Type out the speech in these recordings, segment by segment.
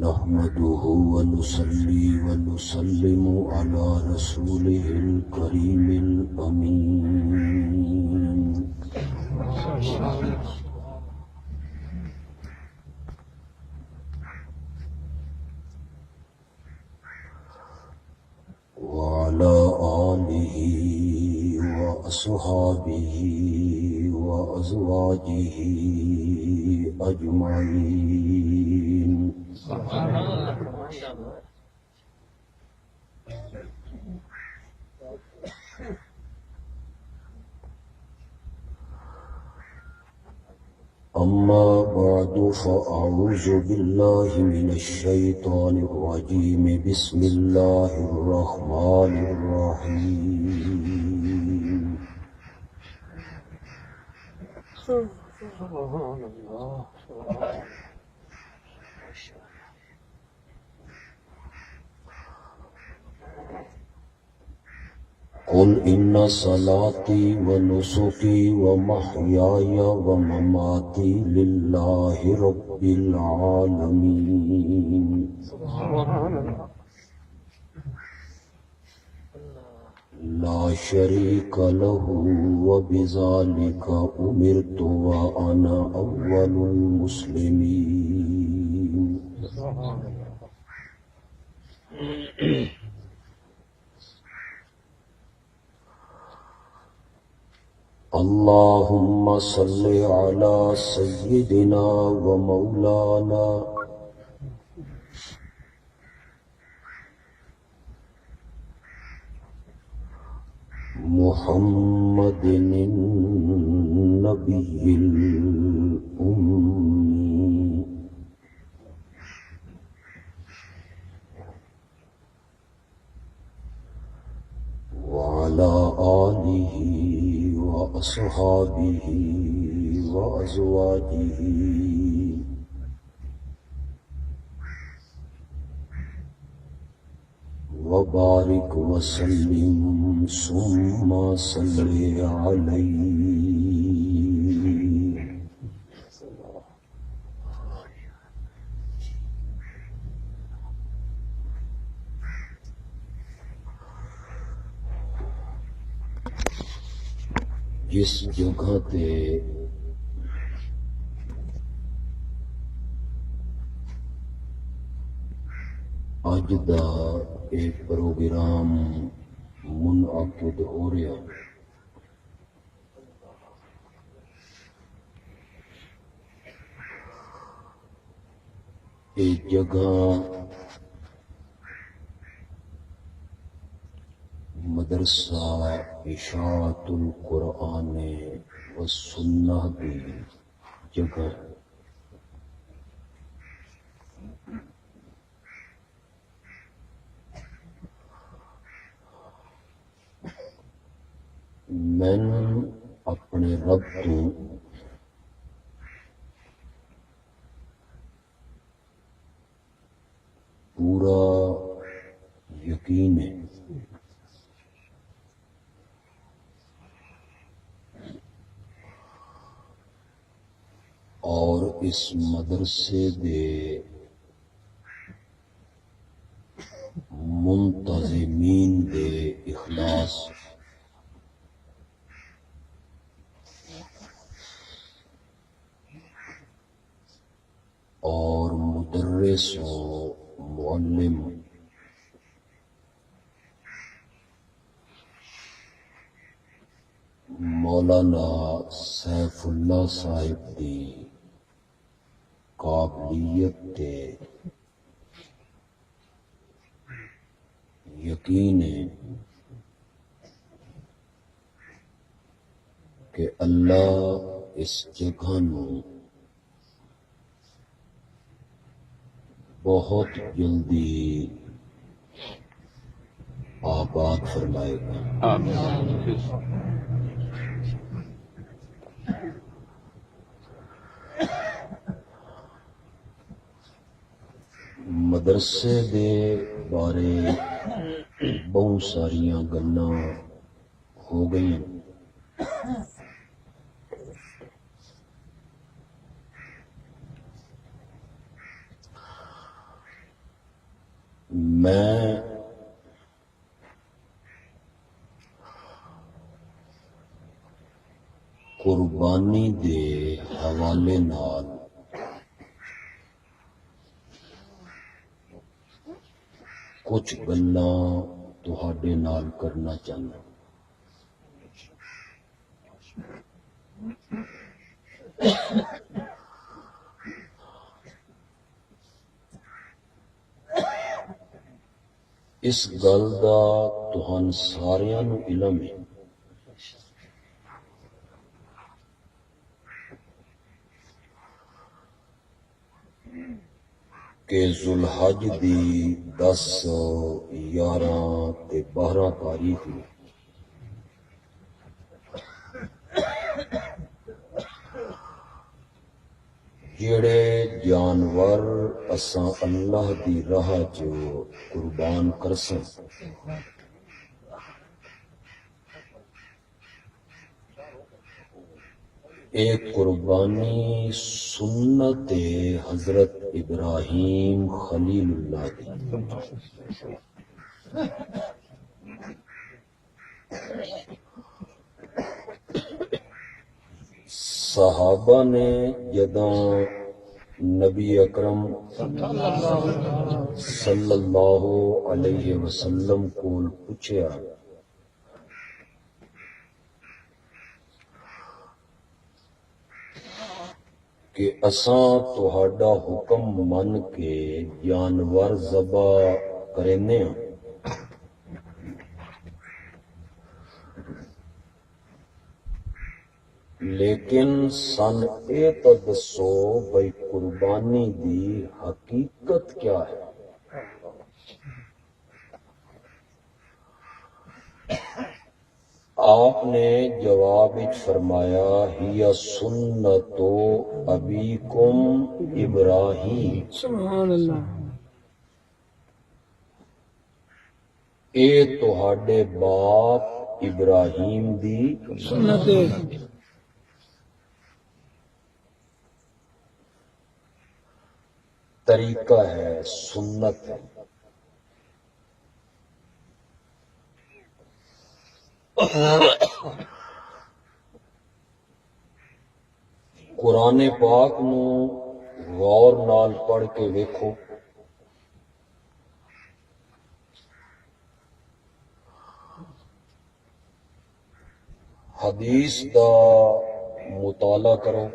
نحمده ونصلي ونسلم على رسوله الكريم الأمين وعلى آله وأصحابه وأزواجه أجمعين أما بعد فأعوذ بالله من الشيطان الرجيم بسم الله الرحمن الرحيم سبحان الله قل إن صلاتي ونسكي ومحياي ومماتي لله رب العالمين سبحان الله لا شريك له وبذلك أمرت وأنا أول المسلمين سبحان الله اللهم صل على سيدنا ومولانا محمد النبي الأمي وعلى آله وأصحابه وأزواجه وبارك وسلم ثم صل عليه جس جگہ تے اج دا ایک پروگرام منعقد ہو رہا ایک جگہ مدرسہ اشاعت القرآن والسنہ کی جگہ میں اپنے رب تو پورا یقین ہے اور اس مدرسے دے منتظمین دے اخلاص اور مدرس و معلم مولانا سیف اللہ صاحب دی قابلیت تے یقین ہے کہ اللہ اس جگہ نو بہت جلدی آباد فرمائے گا مدرسے دے بارے بہت ساریاں گلاں ہو گئی میں قربانی دے حوالے نال کچھ گلاں تہاڈے نال کرنا چاہنا۔ اس گل دا تہان ساریاں نوں علم ہے کہ ذوالحج دی 10، 11 تے 12 تاریخ نوں جڑے جانور اساں اللہ دی راہ چ قربان کرساں اے قربانی سنت حضرت ابراہیم خلیل اللہ دی۔ صحابہ نے جداں نبی اکرم صلی اللہ علیہ وسلم کول پوچھیا کہ اساں تہاڈا حکم من کے جانور ذبح کرینے ہاں، لیکن سن اے تو دسو بھئی قربانی دی حقیقت کیا ہے؟ آپ نے جواب فرمایا ہی سنت ابیکم ابراہیم، سبحان اللہ، اے تہاڈے باپ ابراہیم دی سنت طریقہ ہے، سنت ہے۔ قرآن پاک نو غور نال پڑھ کے ویکھو، حدیث دا مطالعہ کرو،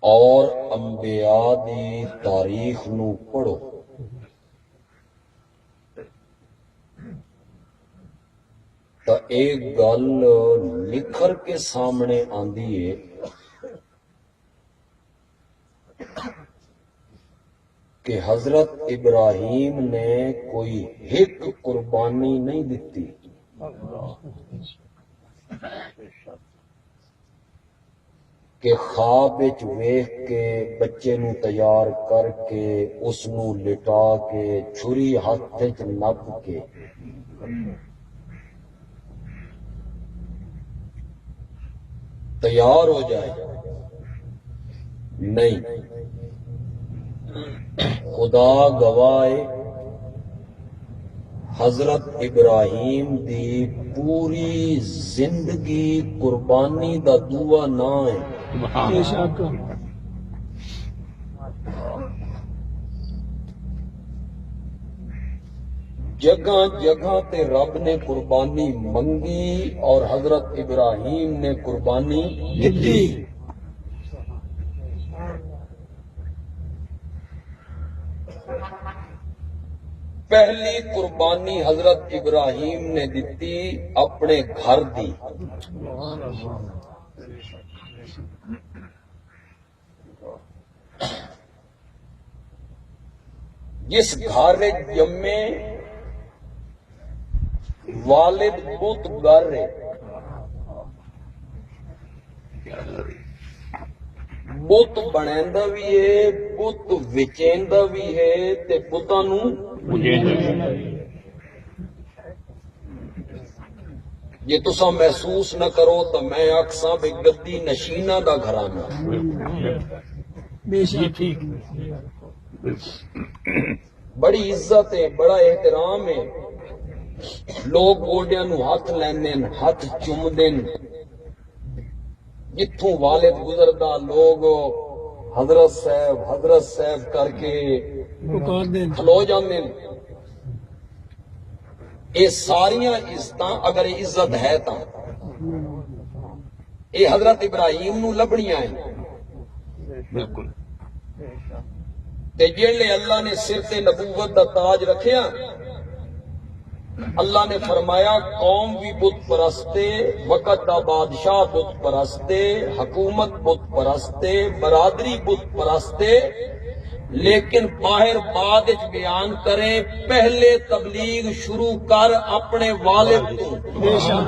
اور انبیاء دی تاریخ نو پڑھو، تا ایک گل لکھر کے سامنے آندی ہے کہ حضرت ابراہیم نے کوئی ایک قربانی نہیں دیتی، کہ خواب وچ ویکھ کے بچے نو تیار کر کے اس نو لٹا کے چھری ہاتھ وچ نپ کے تیار ہو جائے، نہیں، خدا گواہ حضرت ابراہیم دی پوری زندگی قربانی دا دعا نہ ہے، بے شک، جگہ جگہ تے رب نے قربانی منگی اور حضرت ابراہیم نے قربانی دتی، پہلی قربانی حضرت ابراہیم نے دتی اپنے گھر دی، جس گھر جمے والد بت گر ہے، بت بنیندا بھی ہے، بت وچیندا بھی ہے تے بتاں نوں جے تساں محسوس نہ کرو تو میں آکھساں بھی گدی نشیناں دا گھرانہ، بے شک بڑی عزت ہے، بڑا احترام ہے، لوگ گوڈیاں نو ہاتھ لیندے، ہاتھ چومدے، جتھوں والد گزردا لوگ حضرت صاحب کر کے پکار دین کھلو جاندے۔ یہ ساریاں عزتاں اگر یہ عزت ہے تاں یہ حضرت ابراہیم نو لبنیاں ہیں۔ بالکل تے جڑے اللہ نے سر تے نبوت دا تاج رکھیا، اللہ نے فرمایا قوم بھی بت پرستے، وقت دا بادشاہ بت پرستے، حکومت بت پرستے، برادری بت پرستے، لیکن باہر بعد وچ بیان کریں پہلے تبلیغ شروع کر اپنے والد تو۔ بے شک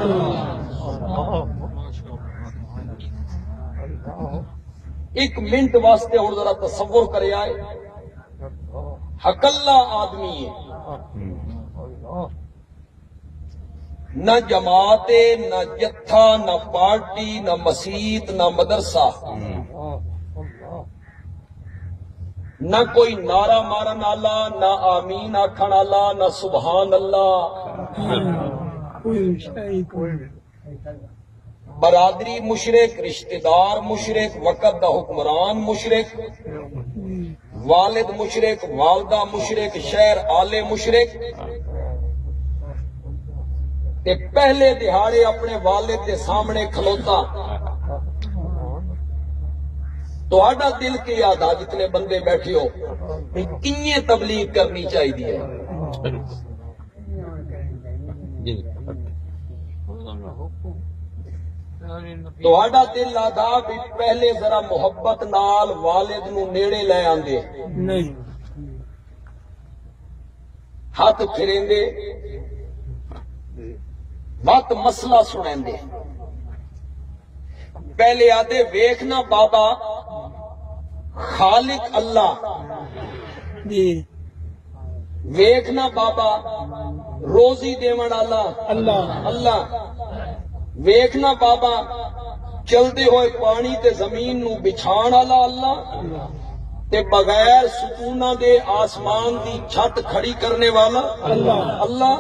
ایک منٹ واسطے اور ذرا تصور کرے آئے، حقلہ آدمی ہے، نہ جماعت، نہ جتھا، نہ پارٹی، نہ مسیت، نہ مدرسہ، نہ کوئی نعرہ مارن والا، نہ آمین آکھن والا، نہ سبحان اللہ، کوئی شے کوئی برادری مشرک، رشتہ دار مشرک، وقت دا حکمران مشرک، والد مشرک، والدہ مشرک، شہر آلے مشرک، تے پہلے دہاڑے اپنے والد کے سامنے کھلوتا، تو آڈا دل کے یاد آ جتنے بندے بیٹھے ہو کنیے تبلیغ کرنی چاہیے۔ تو آڈا دل آدھا بھی پہلے ذرا محبت نال والد نو نیڑے لے آندے، نہیں ہاتھ پھریندے، بات مسئلہ سنیندے، پہلے آدھے ویکھنا بابا خالق اللہ، جی ویکھنا بابا روزی دیون والا اللہ اللہ، ویکھنا بابا چلدے ہوئے پانی تے زمین نو بچھان والا اللہ، تے بغیر ستوناں دے آسمان دی چھت کھڑی کرنے والا اللہ،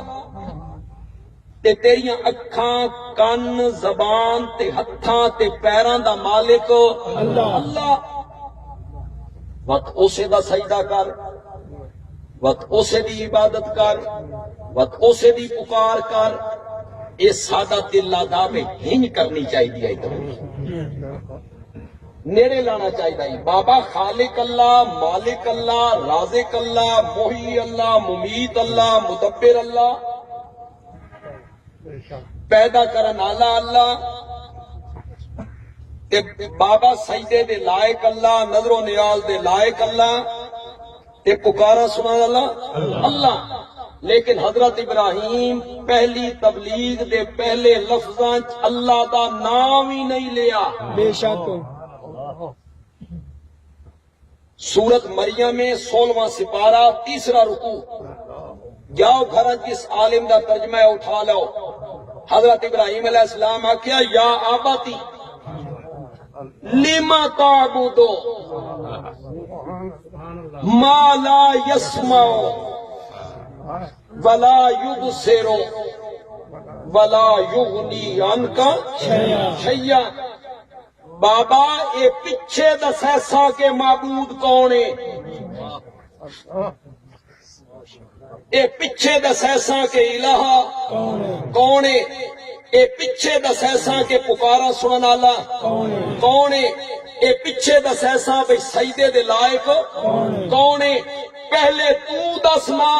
تے تیریاں اکھاں، کن، زبان تے ہتھاں تے پیراں دا مالک اللہ، وقت اسے دا سجدہ کر، وقت اسے دی عبادت کر، وقت اسے دی پکار کر، یہ سادہ دل آدھا میں ہنج کرنی چاہیے، نیڑے لانا چاہیے۔ بابا خالق اللہ، مالک اللہ، رازق اللہ، محیی اللہ، ممیت اللہ، مدبر اللہ، پیدا کرن والا اللہ، تے بابا سجدے دے لائق اللہ، نظر و نیاز دے لائق اللہ، تے پکارا سنا اللہ اللہ۔ لیکن حضرت ابراہیم پہلی تبلیغ دے پہلے لفظاں اللہ دا نام ہی نہیں لیا۔ بے شک سورت مریم میں 16واں سپارہ 3 رکوع، جاؤ گھر جس عالم دا ترجمہ ہے اٹھا لو۔ حضرت ابراہیم علیہ السلام آکھیا یا آباتی لما تعبدو ما لا یسمع ولا یبصر ولا یغنی عنک شیئا۔ بابا اے پیچھے دسے سا کے معبود کون ہے، اے پیچھے دسے سا کے الہ کون ہے، اے پیچھے دسے سا کے پکارا سنن والا کون ہے، اے پیچھے دسے سا بھئی سجدے دے لائق کون ہے، پہلے تو دسنا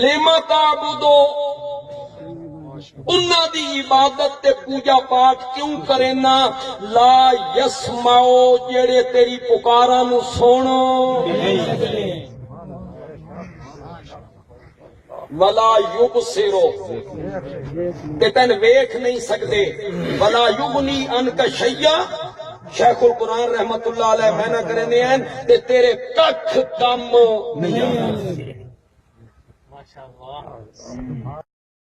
لما تعبدو، انہاں دی عبادت تے پوجا پاٹ کیوں کرینا، لا یسمعو جڑے تیری پکاراں نو سنو، ولا یبصرو تے تین ویکھ نہیں سکتے، ولا یغنی عنک شیئا۔ شیخ القرآن رحمت اللہ علیہ میں نہ کرنے ہیں تے تیرے ککھ کم نہیں۔